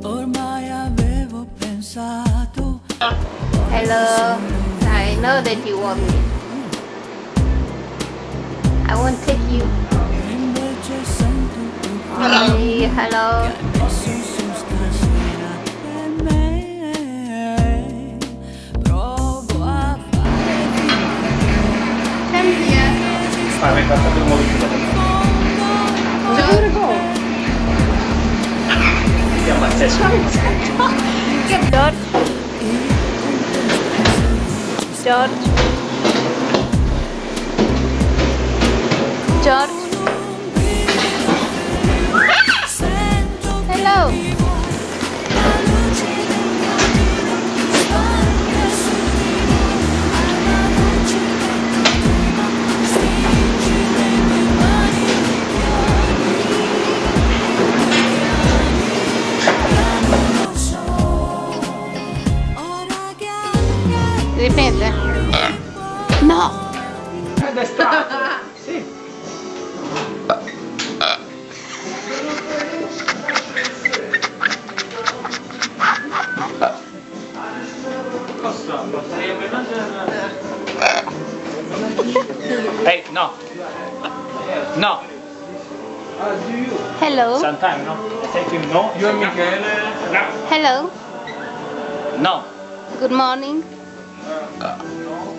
ormai avevo pensato. Hello, I know that you want me. I won't take you. Invece sento tu Hey, hello. adesso su stasera per me. Provo a fare Come here. Fai passato il movimento del chiama stesso. Get George. George. George. Hello. Ripete. No. Ed è stato. Sì. Hey, no. No. Hello. Sometimes, no. I say to him, no. Io e Michele. No. Hello. No. Good morning. No.